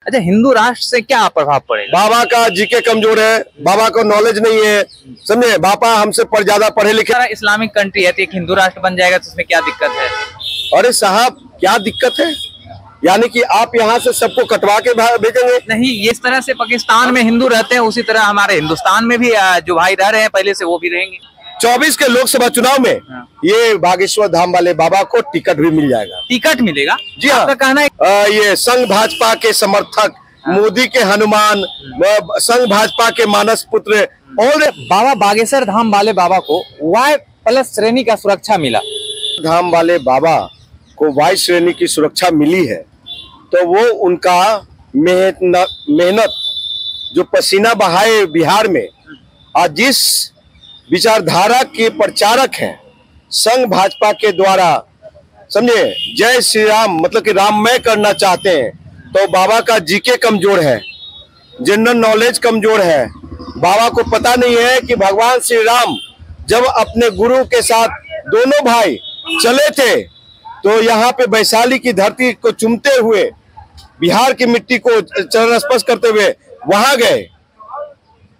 अच्छा, हिंदू राष्ट्र से क्या प्रभाव पड़ेगा? बाबा का जीके कमजोर है, बाबा को नॉलेज नहीं है, समझे। बाबा हमसे पर ज्यादा पढ़े लिखे। सारा इस्लामिक कंट्री है तो एक हिंदू राष्ट्र बन जाएगा तो इसमें क्या दिक्कत है? अरे साहब क्या दिक्कत है, यानी कि आप यहाँ से सबको कटवा के भेजेंगे? नहीं, इस तरह से पाकिस्तान में हिंदू रहते हैं उसी तरह हमारे हिंदुस्तान में भी जो भाई रह रहे हैं पहले से वो भी रहेंगे। 24 के लोकसभा चुनाव में ये बागेश्वर धाम वाले बाबा को टिकट भी मिल जाएगा। टिकट मिलेगा? जी हाँ। आपका कहना है ये संघ भाजपा के समर्थक, मोदी के हनुमान, संघ भाजपा के मानस पुत्र और बाबा बागेश्वर धाम वाले बाबा को Y+ श्रेणी का सुरक्षा मिला। धाम वाले बाबा को Y श्रेणी की सुरक्षा मिली है तो वो उनका मेहनत जो पसीना बहाए बिहार में, आज जिस विचारधारा के प्रचारक हैं संघ भाजपा के द्वारा, समझे, जय श्री राम मतलब कि राममय करना चाहते हैं, तो बाबा का जीके कमजोर है, जनरल नॉलेज कमजोर है। बाबा को पता नहीं है कि भगवान श्री राम जब अपने गुरु के साथ दोनों भाई चले थे तो यहाँ पे वैशाली की धरती को चूमते हुए, बिहार की मिट्टी को चरण स्पर्श करते हुए वहां गए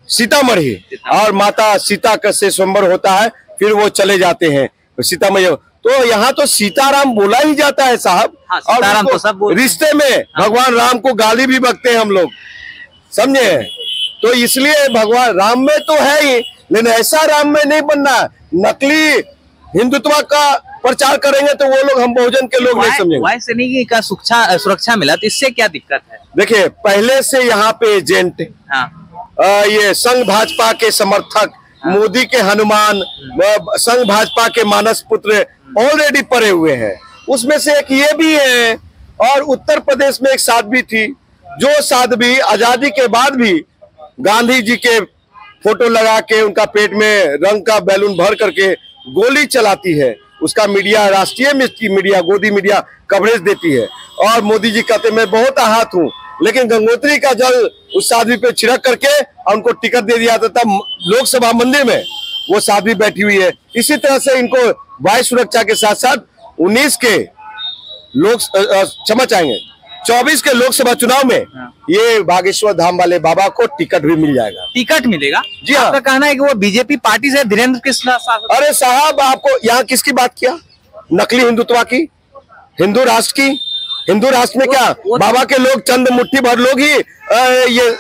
सीतामढ़ी, और माता सीता का से स्वयंवर होता है, फिर वो चले जाते हैं सीतामढ़ी। तो यहाँ तो सीताराम बोला ही जाता है साहब। हाँ, सीताराम तो सब रिश्ते में भगवान राम को गाली भी बकते हैं हम लोग, समझे। तो इसलिए भगवान राम में तो है ही, लेकिन ऐसा राम में नहीं बनना। नकली हिंदुत्व का प्रचार करेंगे तो वो लोग हम बहुजन के लोग नहीं समझेंगे। वाई श्रेणी का सुरक्षा मिला तो इससे क्या दिक्कत है? देखिए, पहले से यहाँ पे एजेंट, ये संघ भाजपा के समर्थक, मोदी के हनुमान, संघ भाजपा के मानस पुत्र ऑलरेडी पड़े हुए हैं। उसमें से एक ये भी है, और उत्तर प्रदेश में एक साध्वी थी, जो साध्वी आजादी के बाद भी गांधी जी के फोटो लगा के उनका पेट में रंग का बैलून भर करके गोली चलाती है। उसका मीडिया, राष्ट्रीय मीडिया, गोदी मीडिया कवरेज देती है, और मोदी जी कहते मैं बहुत आहत हूँ, लेकिन गंगोत्री का जल उस साध्वी पे छिड़क करके और उनको टिकट दे दिया था। तब लोकसभा मंदिर में वो साध्वी बैठी हुई है। इसी तरह से इनको वायु सुरक्षा के साथ साथ 19 के क्षमा चाहेंगे 24 के लोकसभा चुनाव में ये बागेश्वर धाम वाले बाबा को टिकट भी मिल जाएगा। टिकट मिलेगा? जी हाँ। आपका कहना है कि वो बीजेपी पार्टी से धीरेन्द्र कृष्ण। अरे साहब, आपको यहाँ किसकी बात किया? नकली हिंदुत्व की, हिंदू राष्ट्र की। हिंदू राष्ट्र में क्या बाबा के लोग चंद मुट्ठी भर लोग ही ये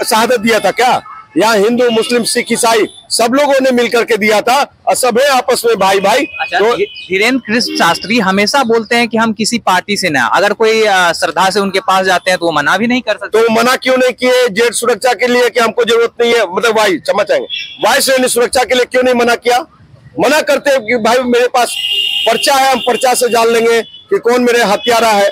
शहादत दिया था क्या? यहाँ हिंदू, मुस्लिम, सिख, ईसाई सब लोगों ने मिलकर के दिया था, और सब है आपस में भाई भाई। अच्छा, तो धीरेन्द्र कृष्ण शास्त्री हमेशा बोलते हैं कि हम किसी पार्टी से ना, अगर कोई श्रद्धा से उनके पास जाते हैं तो वो मना भी नहीं कर सकते। तो मना क्यों नहीं किए? जेट सुरक्षा के लिए कि हमको जरूरत नहीं है, मतलब वायु, क्षमा चाहेंगे, वायु श्रेणी सुरक्षा के लिए क्यों नहीं मना किया? मना करते कि भाई मेरे पास पर्चा है, हम पर्चा से जान लेंगे कि कौन मेरे हत्यारा है।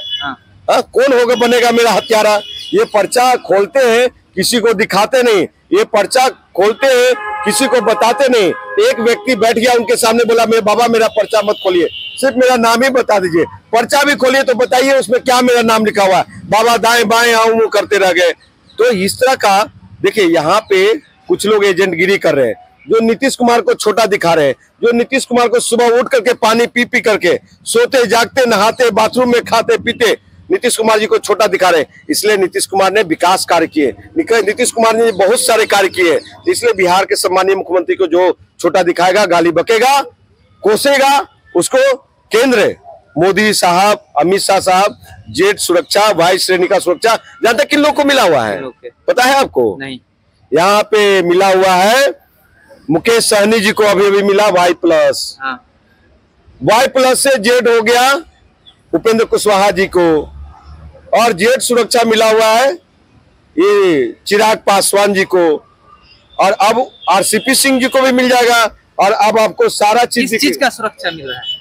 कौन होगा बनेगा मेरा हत्यारा। ये पर्चा खोलते हैं, किसी को दिखाते नहीं, ये पर्चा खोलते हैं, किसी को बताते नहीं। एक व्यक्ति बैठ गया उनके सामने, बोला मेरे बाबा मेरा पर्चा मत खोलिए, सिर्फ मेरा नाम ही बता दीजिए। पर्चा भी खोलिए तो बताइए उसमें क्या मेरा नाम लिखा हुआ है। बाबा दाएं बाएं आऊं करते रह गए। तो इस तरह का देखिए, यहाँ पे कुछ लोग एजेंटगिरी कर रहे हैं, जो नीतीश कुमार को छोटा दिखा रहे हैं, जो नीतीश कुमार को सुबह उठ करके पानी पी पी करके सोते जागते नहाते बाथरूम में खाते पीते नीतीश कुमार जी को छोटा दिखा रहे हैं। इसलिए नीतीश कुमार ने विकास कार्य किए, नीतीश कुमार ने बहुत सारे कार्य किए, इसलिए बिहार के सम्मानीय मुख्यमंत्री को जो छोटा दिखाएगा, गाली बकेगा, कोसेगा, उसको केंद्र मोदी साहब, अमित शाह साहब जेट सुरक्षा, वायु श्रेणी का सुरक्षा जहां तक किन लोग को मिला हुआ है पता है आपको? नहीं। यहाँ पे मिला हुआ है मुकेश सहनी जी को, अभी अभी मिला Y+। Y+ से जेट हो गया उपेंद्र कुशवाहा जी को, और जेट सुरक्षा मिला हुआ है ये चिराग पासवान जी को, और अब RCP सिंह जी को भी मिल जाएगा। और अब आपको सारा चीज का सुरक्षा मिल रहा है,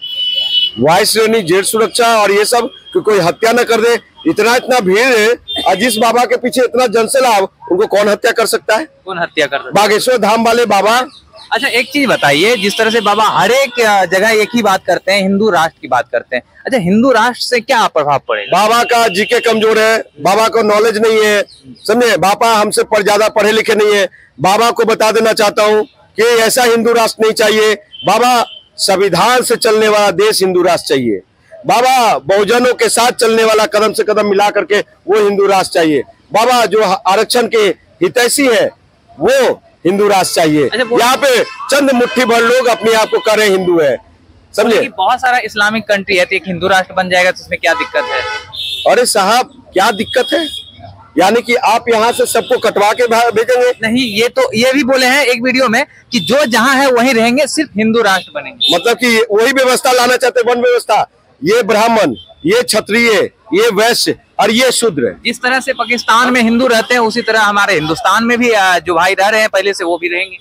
वायु श्रेणी, जेट सुरक्षा, और ये सब कि कोई हत्या न कर दे। इतना भीड़ है, और जिस बाबा के पीछे इतना जनसैलाब, उनको कौन हत्या कर सकता है? कौन हत्या कर सकता है? बागेश्वर धाम वाले बाबा। अच्छा, एक चीज बताइए, जिस तरह से बाबा हर एक जगह एक ही बात करते हैं, हिंदू राष्ट्र की बात करते हैं, अच्छा हिंदू राष्ट्र से क्या प्रभाव पड़ेगा? बाबा का जीके कमजोर है, बाबा को नॉलेज नहीं है, समझे। बाबा हमसे पर ज्यादा पढ़े लिखे नहीं है। बाबा को बता देना चाहता हूँ कि ऐसा हिंदू राष्ट्र नहीं चाहिए। बाबा संविधान से चलने वाला देश हिंदू राष्ट्र चाहिए। बाबा बहुजनों के साथ चलने वाला, कदम से कदम मिला करके वो हिंदू राष्ट्र चाहिए। बाबा जो आरक्षण के हितैषी है वो हिंदू राष्ट्र चाहिए। यहाँ पे चंद मुट्ठी भर लोग अपने आप को कह रहे हिंदू है, समझे। बहुत सारा इस्लामिक कंट्री है, तो एक हिंदू राष्ट्र बन जाएगा तो इसमें क्या दिक्कत है? अरे साहब क्या दिक्कत है, यानी कि आप यहाँ से सबको कटवा के भेजेंगे? नहीं, ये भी बोले हैं एक वीडियो में कि जो जहाँ है वहीं रहेंगे, सिर्फ हिंदू राष्ट्र बनेंगे। मतलब कि वही व्यवस्था लाना चाहते, वन व्यवस्था, ये ब्राह्मण, ये क्षत्रिय, ये वैश्य और ये शूद्र। जिस तरह से पाकिस्तान में हिंदू रहते हैं उसी तरह हमारे हिंदुस्तान में भी जो भाई रह रहे हैं पहले से वो भी रहेंगे।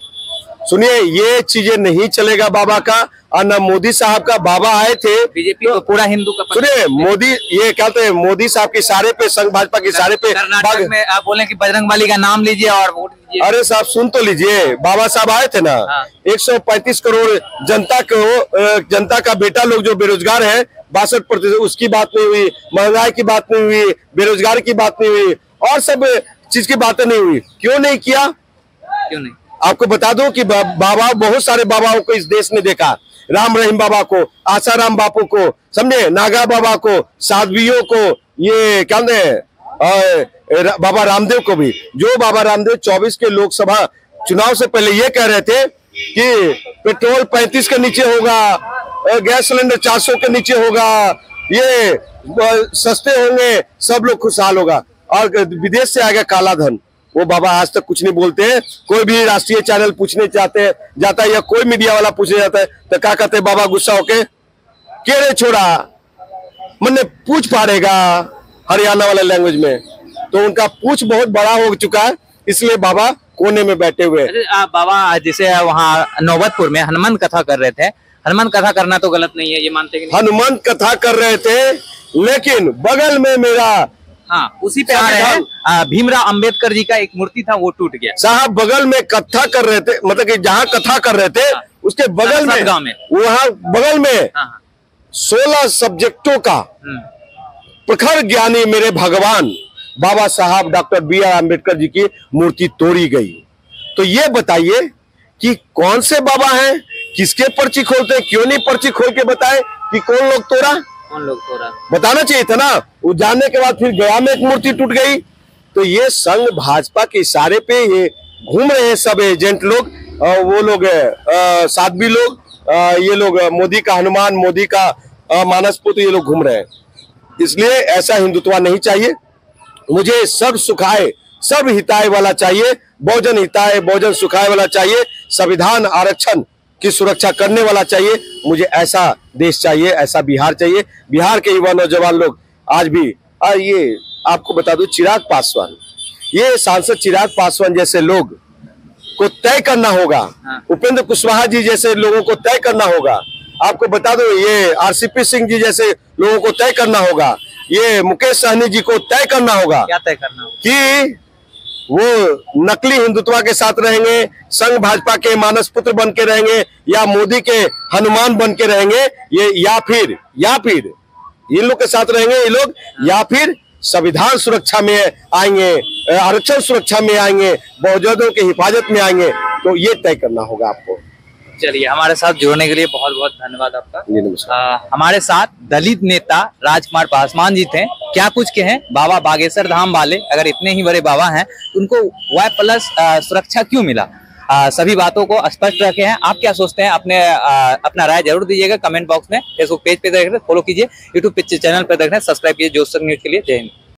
सुनिए, ये चीजें नहीं चलेगा बाबा का और न मोदी साहब का। बाबा आए थे, बीजेपी तो पूरा हिंदू का। सुनिए, मोदी ये कहते हैं मोदी साहब के इशारे पे, संघ भाजपा के इशारे पे कर्नाटक में आप बोले कि बजरंगबली का नाम लीजिए और वोट दीजिए। अरे साहब सुन तो लीजिए, बाबा साहब आए थे ना। 135 करोड़ जनता का बेटा लोग जो बेरोजगार है 62%, उसकी बात नहीं हुई, महंगाई की बात नहीं हुई, बेरोजगार की बात नहीं हुई और सब चीज की बातें नहीं हुई। क्यों नहीं किया? क्यों नहीं? आपको बता दूं कि बाबा, बहुत सारे बाबाओं को इस देश ने देखा। राम रहीम बाबा को, आसाराम बापू को, समझे, नागा बाबा को, साध्वियों को, ये क्या बाबा रामदेव को भी। जो बाबा रामदेव 24 के लोकसभा चुनाव से पहले ये कह रहे थे कि पेट्रोल 35 के नीचे होगा, गैस सिलेंडर 400 के नीचे होगा, ये सस्ते होंगे, सब लोग खुशहाल होगा, और विदेश से आएगा काला धन। वो बाबा आज तक कुछ नहीं बोलते हैं। कोई भी राष्ट्रीय चैनल पूछने जाता है या कोई मीडिया वाला पूछने जाता है तो क्या कहते हैं बाबा गुस्सा होके, के रे छोड़ा, मैंने पूछ पाड़ेगा हरियाणा वाला लैंग्वेज में। तो उनका पूछ बहुत बड़ा हो चुका है, इसलिए बाबा कोने में बैठे हुए। बाबा जैसे वहाँ नौबतपुर में हनुमान कथा कर रहे थे, हनुमान कथा करना तो गलत नहीं है, ये मानते हैं? हनुमान कथा कर रहे थे, लेकिन बगल में मेरा, हाँ, उसी पे आ रहे हैं, भीमराव अंबेडकर जी का एक मूर्ति था वो टूट गया। साहब बगल में कथा कर रहे थे, मतलब कि जहाँ कथा कर रहे थे उसके बगल में, वहाँ बगल में 16 सब्जेक्टों का प्रखर ज्ञानी मेरे भगवान बाबा साहब डॉक्टर B.R. अम्बेडकर जी की मूर्ति तोड़ी गई। तो ये बताइए कि कौन से बाबा हैं, किसके पर्ची खोलते हैं? क्यों नहीं पर्ची खोल के बताए कि कौन लोग तोड़ा, कौन लोग तोड़ा? बताना चाहिए था ना। वो जानने के बाद फिर गया में एक मूर्ति टूट गई। तो ये संघ भाजपा के इशारे पे ये घूम रहे हैं सब एजेंट लोग, वो लोग साध्वी लोग, ये लोग मोदी का हनुमान, मोदी का मानस पुत्र, ये लोग घूम रहे हैं। इसलिए ऐसा हिंदुत्व नहीं चाहिए मुझे। सब सुखाए सब हिताय वाला चाहिए, बहुजन हिताय बहुजन सुखाए वाला चाहिए, संविधान आरक्षण की सुरक्षा करने वाला चाहिए। मुझे ऐसा देश चाहिए, ऐसा बिहार चाहिए। बिहार के युवा नौजवान लोग आज भी, ये आपको बता दूं, चिराग पासवान, ये सांसद चिराग पासवान जैसे लोग को तय करना होगा, उपेंद्र कुशवाहा जी जैसे लोगों को तय करना होगा। आपको बता दो, ये RCP सिंह जी जैसे लोगों को तय करना होगा, ये मुकेश सहनी जी को तय करना होगा। क्या तय करना होगा? कि वो नकली हिंदुत्व के साथ रहेंगे, संघ भाजपा के मानस पुत्र बन के रहेंगे, या मोदी के हनुमान बन के रहेंगे, ये या फिर इन लोग के साथ रहेंगे ये लोग, या फिर संविधान सुरक्षा में आएंगे, आरक्षण सुरक्षा में आएंगे, बहुजनों की हिफाजत में आएंगे। तो ये तय करना होगा आपको। चलिए, हमारे साथ जुड़ने के लिए बहुत बहुत धन्यवाद आपका। जी नमस्कार। हमारे साथ दलित नेता राजकुमार पासवान जी थे। क्या कुछ कहें बाबा बागेश्वर धाम वाले, अगर इतने ही बड़े बाबा हैं तो उनको Y+ सुरक्षा क्यों मिला? सभी बातों को स्पष्ट रखे हैं। आप क्या सोचते हैं? अपना राय जरूर दीजिएगा कमेंट बॉक्स में। फेसबुक पेज पे देख रहे हैं फॉलो कीजिए, यूट्यूब चैनल पर देख रहे हैं सब्सक्राइब कीजिए जोश न्यूज के लिए। जय हिंद।